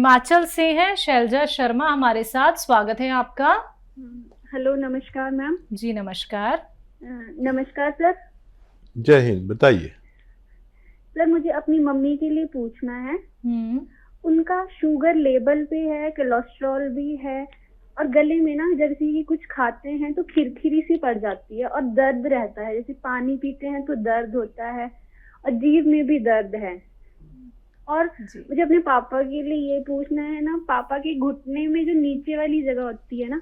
हिमाचल से हैं शैलजा शर्मा हमारे साथ, स्वागत है आपका। हेलो, नमस्कार मैम। जी नमस्कार। नमस्कार सर। जय हिंद, बताइए। सर मुझे अपनी मम्मी के लिए पूछना है। उनका शुगर लेवल पे है, कोलेस्ट्रॉल भी है और गले में ना जैसे कि कुछ खाते हैं तो खिरखिरी सी पड़ जाती है और दर्द रहता है, जैसे पानी पीते हैं तो दर्द होता है और जीभ में भी दर्द है। और मुझे अपने पापा के लिए ये पूछना है ना, पापा के घुटने में जो नीचे वाली जगह होती है ना,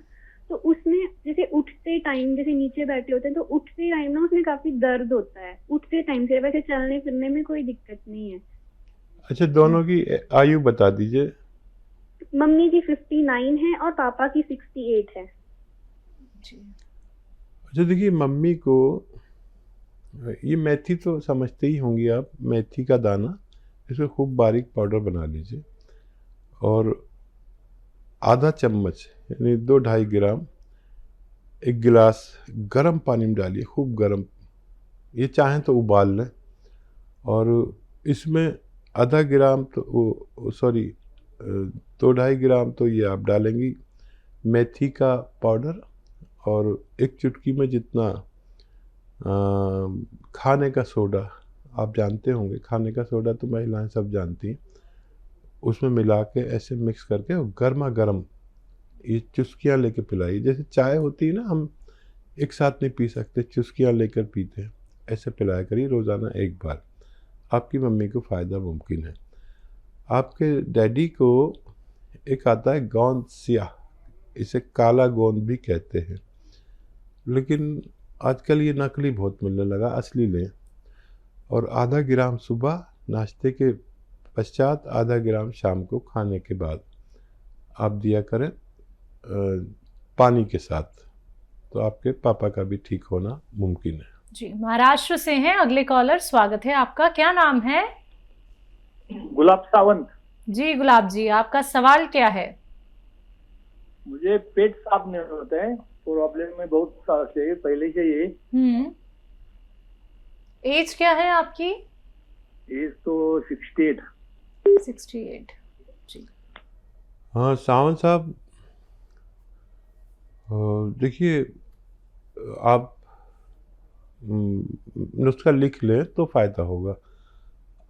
तो उसमें जैसे उठते टाइम, जैसे नीचे बैठे होते हैं तो उठते टाइम ना उसमें काफी दर्द होता है उठते टाइम से, वैसे चलने फिरने में कोई दिक्कत नहीं है। अच्छा, दोनों की आयु बता दीजिए। मम्मी की 59 है और पापा की 68 है। अच्छा देखिए, मम्मी को ये मेथी तो समझते ही होंगी आप, मेथी का दाना, इसको खूब बारीक पाउडर बना लीजिए और आधा चम्मच यानी 2-2.5 ग्राम एक गिलास गर्म पानी में डालिए, खूब गर्म। ये चाहें तो उबाल लें और इसमें आधा ग्राम तो 2-2.5 ग्राम तो ये आप डालेंगी मेथी का पाउडर और एक चुटकी में जितना खाने का सोडा, आप जानते होंगे खाने का सोडा तो महिलाएं सब जानती हैं, उसमें मिला के ऐसे मिक्स करके गर्मा गर्म ये चुस्कियाँ लेके पिलाई। जैसे चाय होती है ना, हम एक साथ नहीं पी सकते, चुस्कियाँ लेकर पीते हैं, ऐसे पिलाया करिए रोज़ाना एक बार, आपकी मम्मी को फ़ायदा मुमकिन है। आपके डैडी को एक आता है गोंद सियाह, इसे काला गोंद भी कहते हैं, लेकिन आजकल ये नकली बहुत मिलने लगा, असली लें। और आधा ग्राम सुबह नाश्ते के पश्चात, आधा ग्राम शाम को खाने के बाद आप दिया करें पानी के साथ, तो आपके पापा का भी ठीक होना मुमकिन है। जी, महाराष्ट्र से हैं अगले कॉलर, स्वागत है आपका। क्या नाम है? गुलाब सावंत। जी गुलाब जी, आपका सवाल क्या है? मुझे पेट साफ नहीं होता है, प्रॉब्लम में बहुत साल से पहले से ये। एज क्या है आपकी? एज तो 68। जी हाँ सावंत साहब, देखिए आप नुस्खा लिख लें तो फ़ायदा होगा,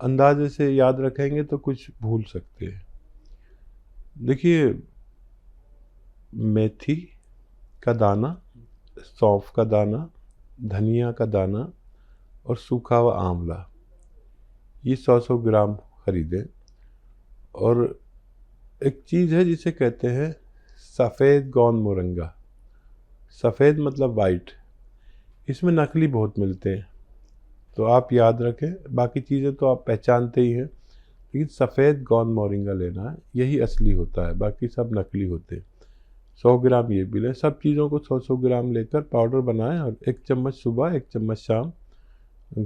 अंदाजे से याद रखेंगे तो कुछ भूल सकते हैं। देखिए, मेथी का दाना, सौंफ का दाना, धनिया का दाना और सूखा हुआ आंवला, ये 100-100 ग्राम खरीदें। और एक चीज़ है जिसे कहते हैं सफ़ेद गोंद मोरंगा, सफ़ेद मतलब वाइट, इसमें नकली बहुत मिलते हैं, तो आप याद रखें। बाकी चीज़ें तो आप पहचानते ही हैं, लेकिन सफ़ेद गोंद मोरिंगा लेना है, यही असली होता है, बाकी सब नकली होते हैं। 100 ग्राम ये भी लें, सब चीज़ों को 100-100 ग्राम लेकर पाउडर बनाएं और 1 चम्मच सुबह 1 चम्मच शाम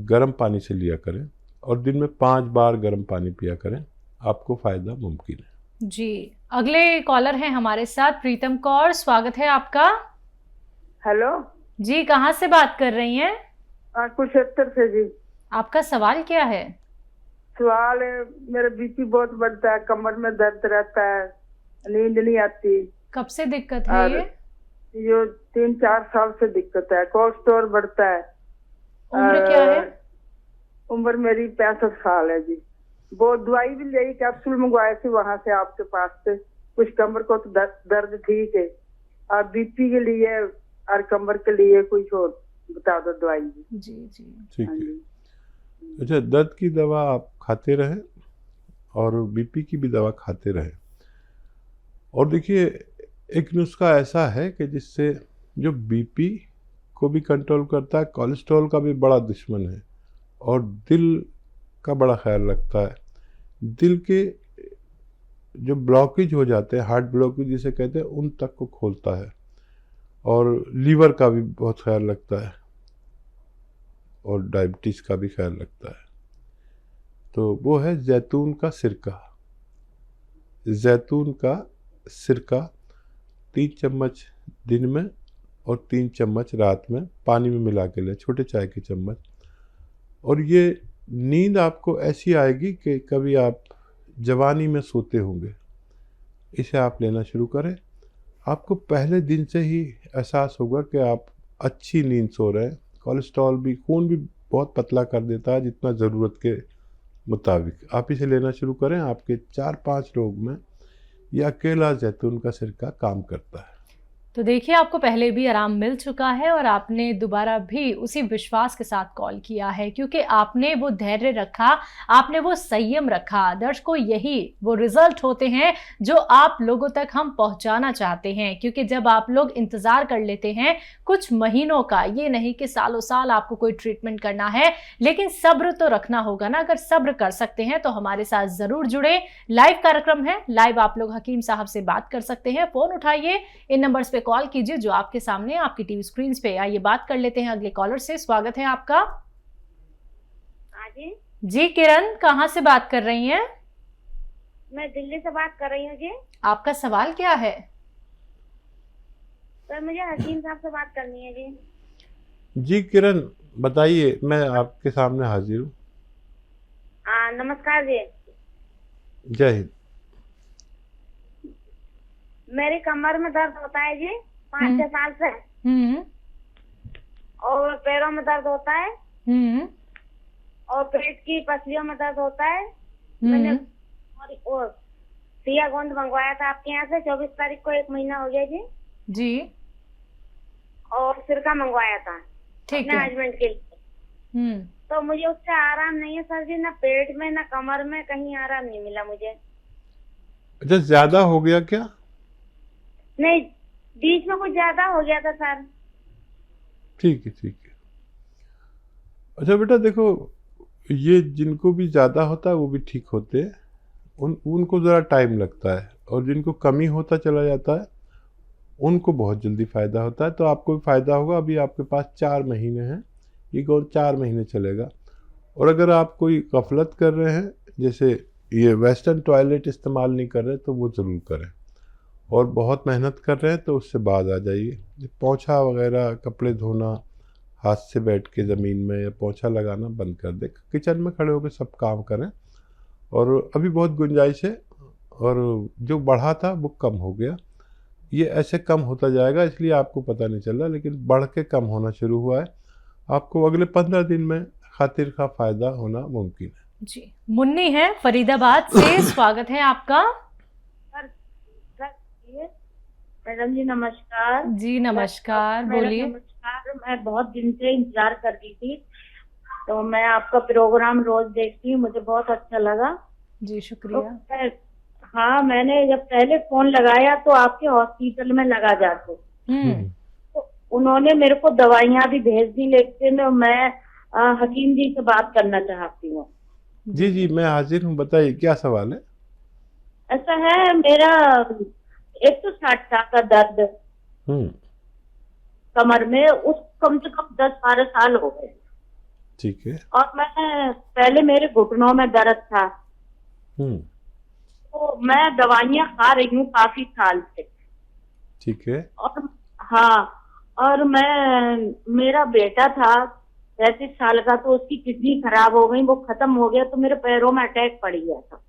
गर्म पानी से लिया करें और दिन में 5 बार गर्म पानी पिया करें, आपको फ़ायदा मुमकिन है। जी, अगले कॉलर हैं हमारे साथ प्रीतम कौर, स्वागत है आपका। हेलो जी, कहाँ से बात कर रही हैं? कुरुक्षेत्र से जी। आपका सवाल क्या है? सवाल है, मेरा बीपी बहुत बढ़ता है, कमर में दर्द रहता है, नींद नहीं आती। कब से दिक्कत है ये? 3-4 साल से दिक्कत है। कोलेस्ट्रॉल बढ़ता है। उम्र क्या है? उम्र मेरी 65 साल है जी। वो दवाई भी ली, कैप्सूल मंगवाए थे वहां से आपके पास से, कुछ कमर को तो दर्द ठीक है, और बीपी के लिए और कमर के लिए कुछ और बता दो दवाई। जी जी ठीक है। अच्छा, दर्द की दवा आप खाते रहें और बीपी की भी दवा खाते रहें। और देखिए, एक नुस्खा ऐसा है कि जिससे जो बीपी को भी कंट्रोल करता है, कोलेस्ट्रॉल का भी बड़ा दुश्मन है और दिल का बड़ा ख्याल रखता है। दिल के जो ब्लॉकेज हो जाते हैं, हार्ट ब्लॉकेज जिसे कहते हैं, उन तक को खोलता है और लीवर का भी बहुत ख्याल रखता है और डायबिटीज़ का भी ख्याल रखता है। तो वो है जैतून का सिरका। जैतून का सिरका 3 चम्मच दिन में और 3 चम्मच रात में पानी में मिला के लें, छोटे चाय के चम्मच। और ये नींद आपको ऐसी आएगी कि कभी आप जवानी में सोते होंगे, इसे आप लेना शुरू करें। आपको पहले दिन से ही एहसास होगा कि आप अच्छी नींद सो रहे हैं। कोलेस्ट्रॉल भी, खून भी बहुत पतला कर देता है जितना ज़रूरत के मुताबिक। आप इसे लेना शुरू करें, आपके 4-5 रोग में ये अकेला जैतून का सिरका काम करता है। तो देखिए, आपको पहले भी आराम मिल चुका है और आपने दोबारा भी उसी विश्वास के साथ कॉल किया है, क्योंकि आपने वो धैर्य रखा, आपने वो संयम रखा। दर्शकों, यही वो रिजल्ट होते हैं जो आप लोगों तक हम पहुंचाना चाहते हैं। क्योंकि जब आप लोग इंतजार कर लेते हैं कुछ महीनों का, ये नहीं कि सालों साल आपको कोई ट्रीटमेंट करना है, लेकिन सब्र तो रखना होगा ना। अगर सब्र कर सकते हैं तो हमारे साथ जरूर जुड़े। लाइव कार्यक्रम है, लाइव आप लोग हकीम साहब से बात कर सकते हैं। फोन उठाइए, इन नंबर्स पे कॉल कीजिए जो आपके सामने आपकी टीवी स्क्रीन पे। आइए बात कर लेते हैं अगले कॉलर से। स्वागत है आपका। जी किरण, कहाँ से बात कर रही हैं? मैं दिल्ली से बात कर रही हूँ जी। आपका सवाल क्या है? सर मुझे हकीम साहब से बात करनी है जी। जी किरण, बताइए, मैं आपके सामने हाजिर हूँ। नमस्कार जी। जय हिंद। मेरी कमर में दर्द होता है जी 5-6 साल से, और पैरों में दर्द होता है, और पेट की पसलियों में दर्द होता है। मैंने और सिया गोंद मंगवाया था आपके यहाँ से 24 तारीख को, 1 महीना हो गया जी। जी। और सिरका मंगवाया था ठीक अपने है। हस्बैंड के लिए। तो मुझे उससे आराम नहीं है सर जी, ना पेट में ना कमर में, कहीं आराम नहीं मिला मुझे। अच्छा, ज़्यादा हो गया क्या? नहीं, बीच में कुछ ज्यादा हो गया था सर। ठीक है, ठीक है। अच्छा बेटा, देखो, ये जिनको भी ज़्यादा होता है वो भी ठीक होते हैं, उनको ज़रा टाइम लगता है, और जिनको कमी होता चला जाता है उनको बहुत जल्दी फ़ायदा होता है। तो आपको भी फ़ायदा होगा। अभी आपके पास 4 महीने हैं, ये कौन 4 महीने चलेगा। और अगर आप कोई गफलत कर रहे हैं, जैसे ये वेस्टर्न टॉयलेट इस्तेमाल नहीं कर रहे, तो वो ज़रूर करें। और बहुत मेहनत कर रहे हैं तो उससे बाद आ जाइए। पोंछा वगैरह, कपड़े धोना हाथ से बैठ के ज़मीन में, या पोंछा लगाना बंद कर दें। किचन में खड़े होकर सब काम करें। और अभी बहुत गुंजाइश है, और जो बढ़ा था वो कम हो गया। ये ऐसे कम होता जाएगा, इसलिए आपको पता नहीं चल रहा, लेकिन बढ़ के कम होना शुरू हुआ है। आपको अगले 15 दिन में खातिर का फ़ायदा होना मुमकिन है। जी। मुन्नी है फरीदाबाद से, स्वागत है आपका। मैडम जी नमस्कार। जी नमस्कार, बोलिए। नमस्कार, मैं बहुत दिन से इंतजार कर रही थी, तो मैं आपका प्रोग्राम रोज देखती हूँ, मुझे बहुत अच्छा लगा जी, शुक्रिया। तो हाँ, मैंने जब पहले फोन लगाया तो आपके हॉस्पिटल में लगा जाके, तो उन्होंने मेरे को दवाइयाँ भी भेज दी, लेकिन मैं हकीम जी से बात करना चाहती हूँ। जी जी, मैं हाजिर हूँ, बताइए क्या सवाल है। ऐसा है, मेरा 160 का दर्द कमर में, उस कम से कम 10-12 साल हो गए। ठीक है। और मैं पहले मेरे घुटनों में दर्द था, तो मैं दवाइयाँ खा रही हूँ काफी साल से। ठीक है। और हाँ, और मेरा बेटा था 35 साल का, तो उसकी किडनी खराब हो गई, वो खत्म हो गया, तो मेरे पैरों में अटैक पड़ गया था,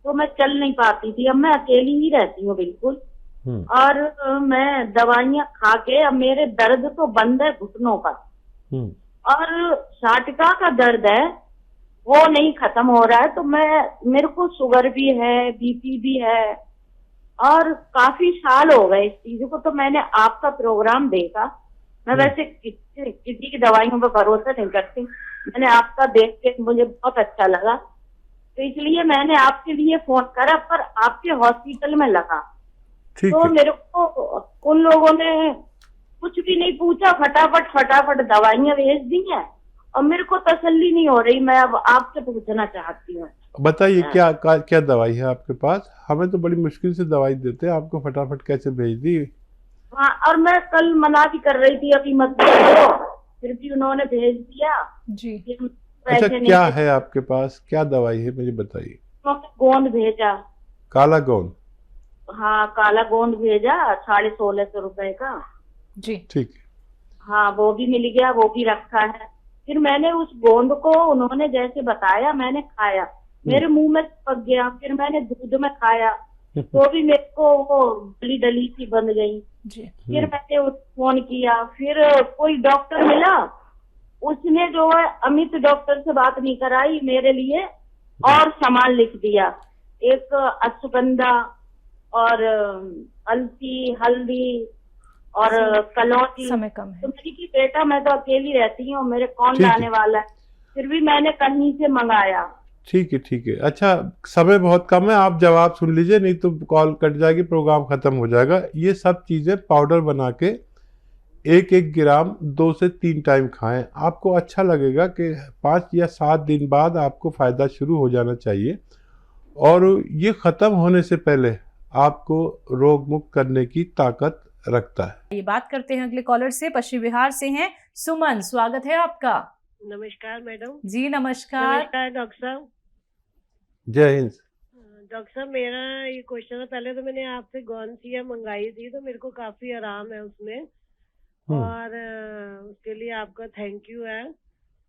तो मैं चल नहीं पाती थी। अब मैं अकेली ही रहती हूँ बिल्कुल, और मैं दवाइयाँ खा के अब मेरे दर्द तो बंद है घुटनों का, और साटिका का दर्द है वो नहीं खत्म हो रहा है। तो मेरे को शुगर भी है, बीपी भी है, और काफी साल हो गए इस चीज को। तो मैंने आपका प्रोग्राम देखा, मैं वैसे किसी की दवाइयों पर भरोसा नहीं करती, मैंने आपका देख के मुझे बहुत अच्छा लगा, तो इसलिए मैंने आपके लिए फोन करा, पर आपके हॉस्पिटल में लगा। तो मेरे को उन लोगों ने कुछ भी नहीं पूछा, फटाफट दवाइयाँ भेज दी हैं, और मेरे को तसल्ली नहीं हो रही। मैं अब आपसे पूछना चाहती हूँ, बताइए क्या दवाई है आपके पास। हमें तो बड़ी मुश्किल से दवाई देते हैं, आपको फटाफट कैसे भेज दी। हाँ, और मैं कल मना भी कर रही थी अभी मत भेजो, फिर भी उन्होंने भेज दिया जी। अच्छा, क्या है आपके पास, क्या दवाई है मुझे बताइए। गोंद भेजा, काला गोंद। हाँ, काला गोंद भेजा 1650 रुपए का जी। ठीक है। हाँ, वो भी मिल गया, वो भी रखा है। फिर मैंने उस गोंद को उन्होंने जैसे बताया मैंने खाया, मेरे मुंह में पक गया। फिर मैंने दूध में खाया, तो भी मेरे को वो डली डली सी बन गई। जी। फिर मैंने फोन किया, फिर कोई डॉक्टर मिला, उसने जो है अमित डॉक्टर से बात नहीं कराई, मेरे लिए और सामान लिख दिया, एक अश्वगंधा और अलसी, हल्दी और कलौंजी। समय कम है। तो मैंने कि बेटा मैं तो अकेली रहती हूँ, मेरे कौन ठीक है। लाने वाला है, फिर भी मैंने कहीं से मंगाया। ठीक है, ठीक है। अच्छा, समय बहुत कम है, आप जवाब सुन लीजिए, नहीं तो कॉल कट जाएगी, प्रोग्राम खत्म हो जाएगा। ये सब चीज़ें पाउडर बना के 1-1 ग्राम 2 से 3 टाइम खाएं। आपको अच्छा लगेगा कि 5 या 7 दिन बाद आपको फ़ायदा शुरू हो जाना चाहिए, और ये ख़त्म होने से पहले आपको रोग मुक्त करने की ताकत रखता है। ये बात करते हैं अगले कॉलर से, पश्चिम बिहार से हैं सुमन, स्वागत है आपका। नमस्कार मैडम। जी नमस्कार। नमस्कार डॉक्टर साहब। जय हिंद। डॉक्टर साहब, मेरा ये क्वेश्चन है, पहले तो मैंने आपसे गौनसिया मंगाई थी, तो मेरे को काफी आराम है उसमें, और उसके लिए आपका थैंक यू है।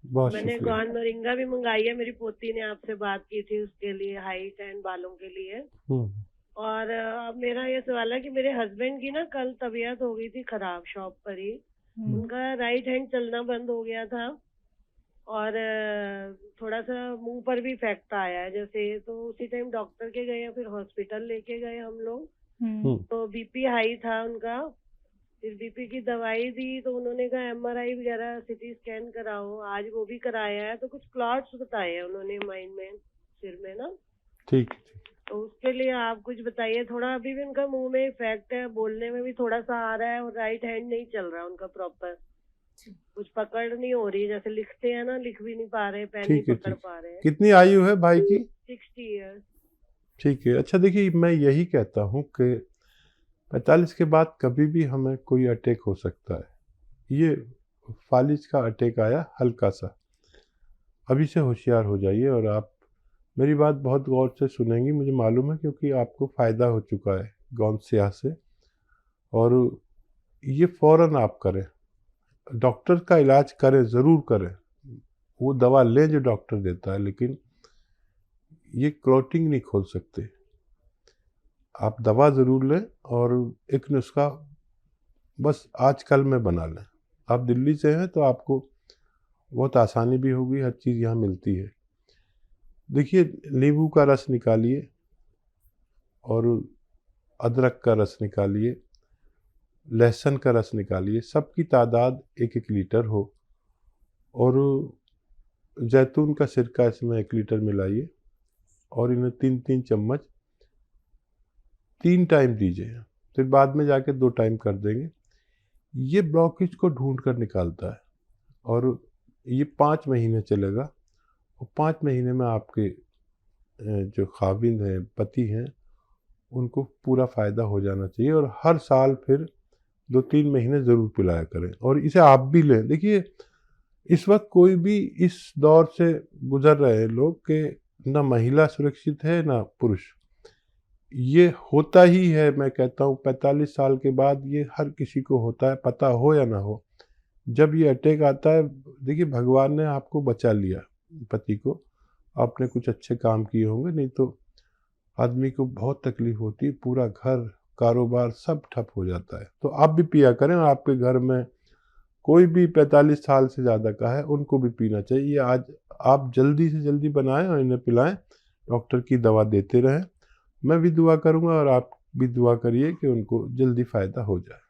बहुत मैंने शुक्रिया। गौन मोरिंगा भी मंगाई है, मेरी पोती ने आपसे बात की थी उसके लिए, हाइट एंड बालों के लिए। और अब मेरा ये सवाल है कि मेरे हस्बैंड की ना कल तबीयत हो गई थी खराब शॉप पर ही, उनका राइट हैंड चलना बंद हो गया था, और थोड़ा सा मुंह पर भी इफेक्ट आया है जैसे, तो उसी टाइम डॉक्टर के गए, फिर हॉस्पिटल लेके गए हम लोग। तो बीपी हाई था उनका, फिर बीपी की दवाई दी, तो उन्होंने कहा एमआरआई वगैरह सिटी स्कैन कराओ, आज वो भी कराया है, तो कुछ क्लॉट्स बताए हैं उन्होंने माइंड में, सिर में ना। ठीक। तो उसके लिए आप कुछ बताइए थोड़ा। अभी भी उनका मुंह में इफेक्ट है, बोलने में भी थोड़ा सा आ रहा है, और राइट हैंड नहीं चल रहा उनका प्रॉपर, कुछ पकड़ नहीं हो रही, जैसे लिखते हैं ना, लिख भी नहीं पा रहे, पेन नहीं पकड़ पा रहे हैं। कितनी आयु है भाई की? 60 ईयर्स। ठीक है। अच्छा देखिए, मैं यही कहता हूँ कि 45 के बाद कभी भी हमें कोई अटैक हो सकता है। ये फालिज का अटैक आया हल्का सा, अभी से होशियार हो जाइए। और आप मेरी बात बहुत गौर से सुनेंगी, मुझे मालूम है, क्योंकि आपको फ़ायदा हो चुका है गौनसिया से, और ये फ़ौरन आप करें, डॉक्टर का इलाज करें, ज़रूर करें, वो दवा लें जो डॉक्टर देता है, लेकिन ये क्लॉटिंग नहीं खोल सकते। आप दवा ज़रूर लें, और एक नुस्खा बस आज कल में बना लें। आप दिल्ली से हैं तो आपको बहुत आसानी भी होगी, हर चीज़ यहाँ मिलती है। देखिए, नींबू का रस निकालिए और अदरक का रस निकालिए, लहसुन का रस निकालिए, सबकी तादाद 1-1 लीटर हो, और जैतून का सिरका इसमें 1 लीटर मिलाइए, और इन्हें 3-3 चम्मच 3 टाइम दीजिए, फिर बाद में जाके 2 टाइम कर देंगे। ये ब्लॉकेज को ढूंढ कर निकालता है, और ये 5 महीने चलेगा, और 5 महीने में आपके जो खाविंद हैं, पति हैं, उनको पूरा फ़ायदा हो जाना चाहिए। और हर साल फिर 2-3 महीने ज़रूर पिलाया करें, और इसे आप भी लें। देखिए, इस वक्त कोई भी इस दौर से गुजर रहे हैं लोग कि ना महिला सुरक्षित है ना पुरुष। ये होता ही है, मैं कहता हूँ 45 साल के बाद ये हर किसी को होता है, पता हो या ना हो। जब ये अटैक आता है, देखिए भगवान ने आपको बचा लिया, पति को, आपने कुछ अच्छे काम किए होंगे, नहीं तो आदमी को बहुत तकलीफ होती है, पूरा घर कारोबार सब ठप हो जाता है। तो आप भी पिया करें, और आपके घर में कोई भी 45 साल से ज़्यादा का है, उनको भी पीना चाहिए। आज आप जल्दी से जल्दी बनाएं और इन्हें पिलाएं, डॉक्टर की दवा देते रहें। मैं भी दुआ करूंगा, और आप भी दुआ करिए कि उनको जल्दी फ़ायदा हो जाए।